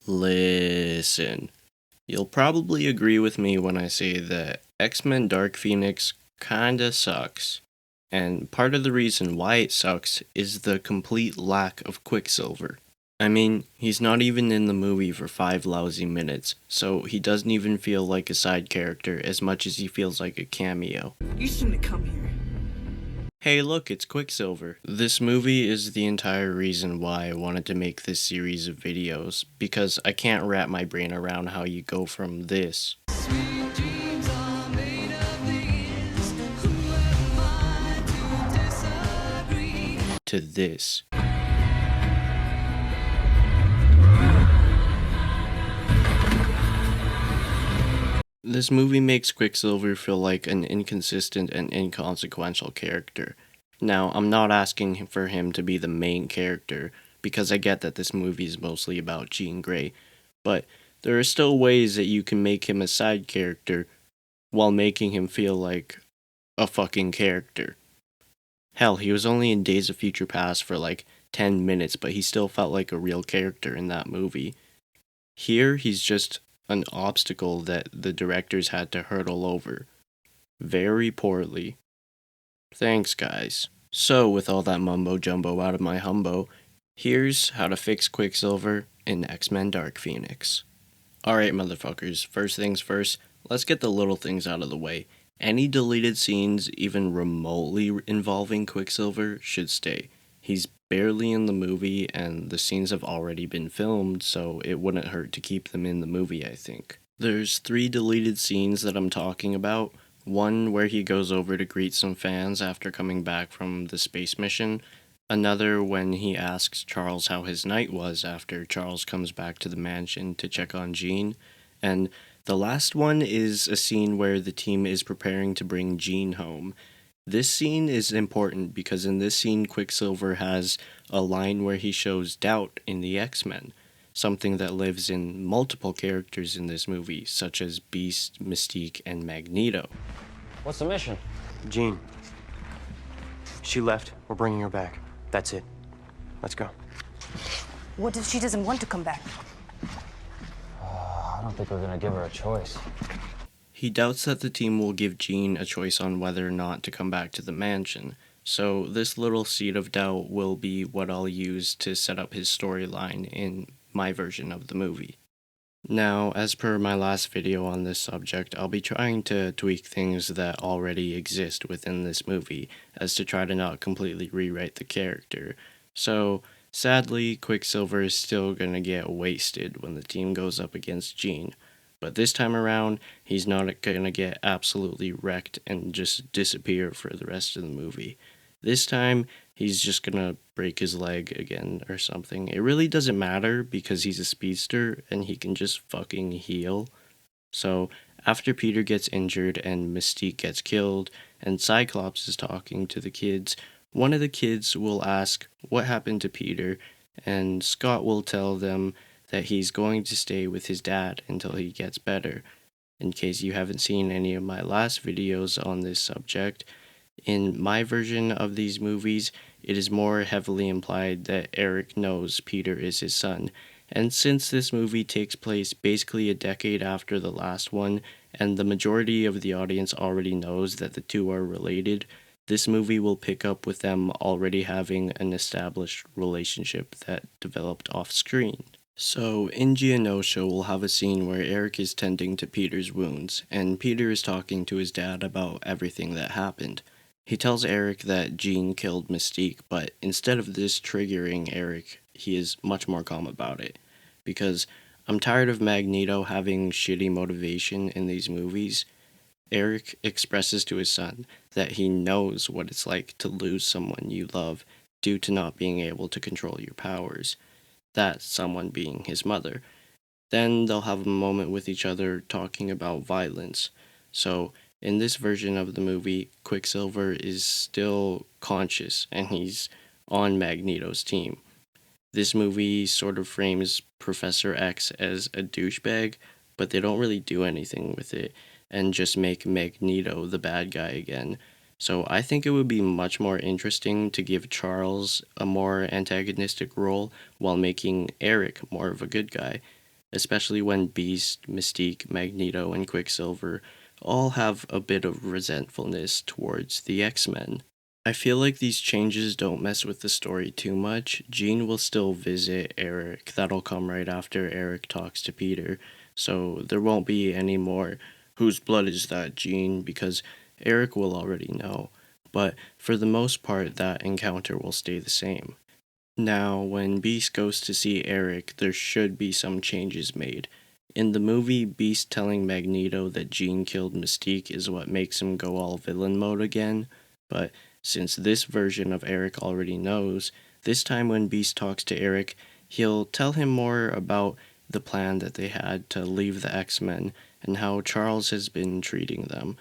Listen, you'll probably agree with me when I say that X-Men Dark Phoenix kinda sucks. And part of the reason why it sucks is the complete lack of Quicksilver. I mean, he's not even in the movie for 5 lousy minutes, so he doesn't even feel like a side character as much as he feels like a cameo. You shouldn't have come here. Hey, look, it's Quicksilver. This movie is the entire reason why I wanted to make this series of videos, because I can't wrap my brain around how you go from this to this. This movie makes Quicksilver feel like an inconsistent and inconsequential character. Now, I'm not asking for him to be the main character, because I get that this movie is mostly about Jean Grey, but there are still ways that you can make him a side character while making him feel like a fucking character. Hell, he was only in Days of Future Past for like 10 minutes, but he still felt like a real character in that movie. Here, he's just an obstacle that the directors had to hurdle over. Very poorly. Thanks, guys. So, with all that mumbo jumbo out of my humbo, here's how to fix Quicksilver in X-Men Dark Phoenix. Alright, motherfuckers, first things first, let's get the little things out of the way. Any deleted scenes, even remotely involving Quicksilver, should stay. He's barely in the movie, and the scenes have already been filmed, so it wouldn't hurt to keep them in the movie, I think. There's 3 deleted scenes that I'm talking about. One where he goes over to greet some fans after coming back from the space mission. Another when he asks Charles how his night was after Charles comes back to the mansion to check on Jean. And the last one is a scene where the team is preparing to bring Jean home. This scene is important because in this scene, Quicksilver has a line where he shows doubt in the X-Men, something that lives in multiple characters in this movie, such as Beast, Mystique, and Magneto. What's the mission? Jean. She left. We're bringing her back. That's it. Let's go. What if she doesn't want to come back? I don't think we're gonna give her a choice. He doubts that the team will give Jean a choice on whether or not to come back to the mansion, so this little seed of doubt will be what I'll use to set up his storyline in my version of the movie. Now, as per my last video on this subject, I'll be trying to tweak things that already exist within this movie, as to try to not completely rewrite the character. So, sadly, Quicksilver is still gonna get wasted when the team goes up against Jean. But this time around, he's not gonna get absolutely wrecked and just disappear for the rest of the movie. This time, he's just gonna break his leg again or something. It really doesn't matter because he's a speedster and he can just fucking heal. So, after Peter gets injured and Mystique gets killed and Cyclops is talking to the kids, one of the kids will ask what happened to Peter, and Scott will tell them that he's going to stay with his dad until he gets better. In case you haven't seen any of my last videos on this subject, in my version of these movies, it is more heavily implied that Eric knows Peter is his son. And since this movie takes place basically a decade after the last one, and the majority of the audience already knows that the two are related, this movie will pick up with them already having an established relationship that developed off screen. So, in Genosha, we'll have a scene where Eric is tending to Peter's wounds, and Peter is talking to his dad about everything that happened. He tells Eric that Jean killed Mystique, but instead of this triggering Eric, he is much more calm about it. Because I'm tired of Magneto having shitty motivation in these movies. Eric expresses to his son that he knows what it's like to lose someone you love due to not being able to control your powers. That someone being his mother. Then they'll have a moment with each other talking about violence. So, in this version of the movie, Quicksilver is still conscious and he's on Magneto's team. This movie sort of frames Professor X as a douchebag, but they don't really do anything with it and just make Magneto the bad guy again. So I think it would be much more interesting to give Charles a more antagonistic role while making Eric more of a good guy. especially when Beast, Mystique, Magneto, and Quicksilver all have a bit of resentfulness towards the X-Men. I feel like these changes don't mess with the story too much. Jean will still visit Eric. That'll come right after Eric talks to Peter. So there won't be any more "whose blood is that, Jean?" because Eric will already know. But for the most part, that encounter will stay the same. Now, when Beast goes to see Eric, there should be some changes made. In the movie, Beast telling Magneto that Jean killed Mystique is what makes him go all villain mode again, but since this version of Eric already knows, this time when Beast talks to Eric, he'll tell him more about the plan that they had to leave the X-Men and how Charles has been treating them,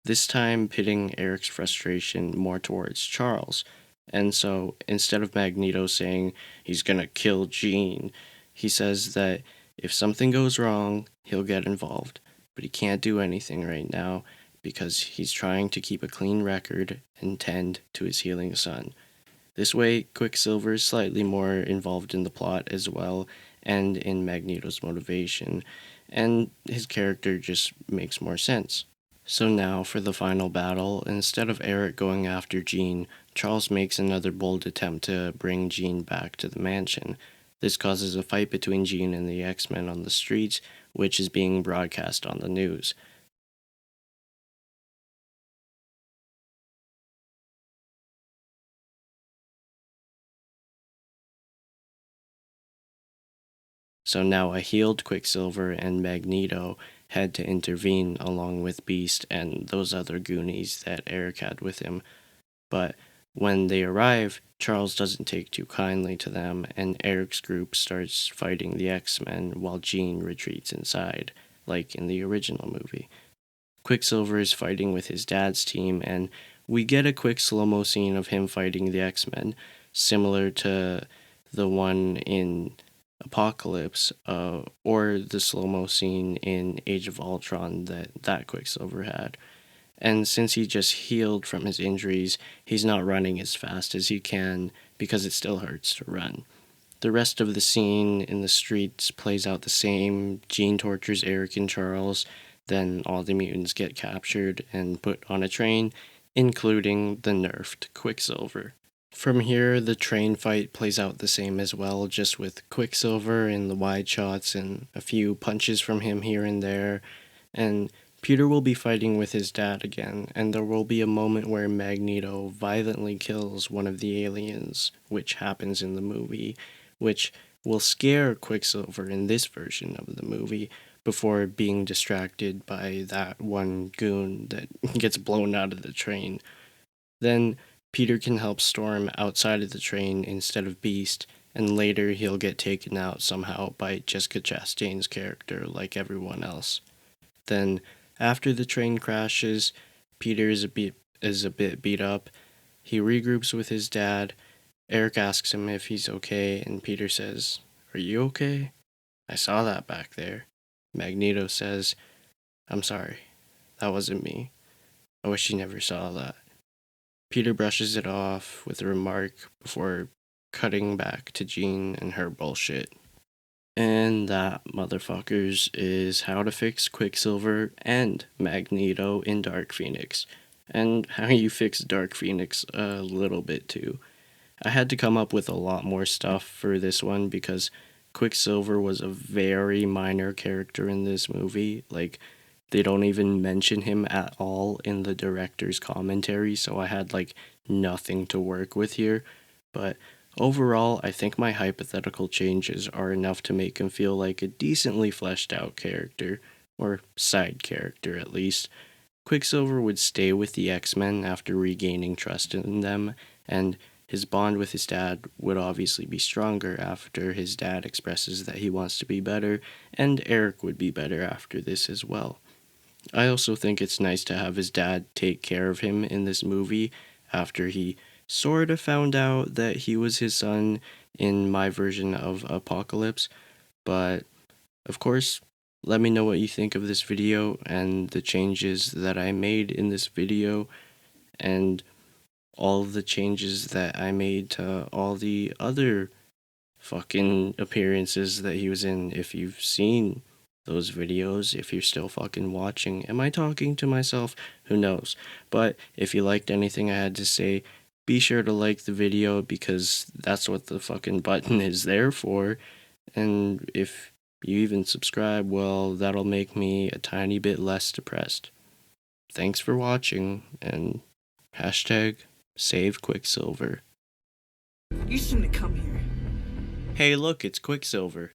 this time pitting Eric's frustration more towards Charles. And so instead of Magneto saying he's gonna kill Jean, he says that if something goes wrong, he'll get involved. But he can't do anything right now because he's trying to keep a clean record and tend to his healing son. This way, Quicksilver is slightly more involved in the plot as well and in Magneto's motivation, and his character just makes more sense. So now for the final battle, instead of Eric going after Jean, Charles makes another bold attempt to bring Jean back to the mansion. This causes a fight between Jean and the X-Men on the streets, which is being broadcast on the news. So now a healed Quicksilver and Magneto had to intervene along with Beast and those other Goonies that Eric had with him. But when they arrive, Charles doesn't take too kindly to them, and Eric's group starts fighting the X-Men while Jean retreats inside, like in the original movie. Quicksilver is fighting with his dad's team, and we get a quick slow-mo scene of him fighting the X-Men, similar to the one in Apocalypse, or the slow-mo scene in Age of Ultron that Quicksilver had. And since he just healed from his injuries, he's not running as fast as he can because it still hurts to run. The rest of the scene in the streets plays out the same. Jean tortures Eric and Charles, then all the mutants get captured and put on a train, including the nerfed Quicksilver. From here, the train fight plays out the same as well, just with Quicksilver in the wide shots and a few punches from him here and there. And Peter will be fighting with his dad again, and there will be a moment where Magneto violently kills one of the aliens, which happens in the movie, which will scare Quicksilver in this version of the movie before being distracted by that one goon that gets blown out of the train. Then Peter can help Storm outside of the train instead of Beast, and later he'll get taken out somehow by Jessica Chastain's character like everyone else. Then after the train crashes, Peter is a bit beat up. He regroups with his dad. Eric asks him if he's okay, and Peter says, "Are you okay? I saw that back there." Magneto says, "I'm sorry. That wasn't me. I wish you never saw that." Peter brushes it off with a remark before cutting back to Jean and her bullshit. And that, motherfuckers, is how to fix Quicksilver and Magneto in Dark Phoenix. And how you fix Dark Phoenix a little bit too. I had to come up with a lot more stuff for this one because Quicksilver was a very minor character in this movie. Like, they don't even mention him at all in the director's commentary, so I had like nothing to work with here. But overall, I think my hypothetical changes are enough to make him feel like a decently fleshed out character, or side character at least. Quicksilver would stay with the X-Men after regaining trust in them, and his bond with his dad would obviously be stronger after his dad expresses that he wants to be better, and Eric would be better after this as well. I also think it's nice to have his dad take care of him in this movie after he sort of found out that he was his son in my version of Apocalypse. But of course, let me know what you think of this video and the changes that I made in this video and all of the changes that I made to all the other fucking appearances that he was in. If you've seen those videos, if you're still fucking watching. Am I talking to myself? Who knows? But if you liked anything I had to say, be sure to like the video because that's what the fucking button is there for. And if you even subscribe, well, that'll make me a tiny bit less depressed. Thanks for watching, and hashtag save Quicksilver. You shouldn't have come here. Hey, look, it's Quicksilver.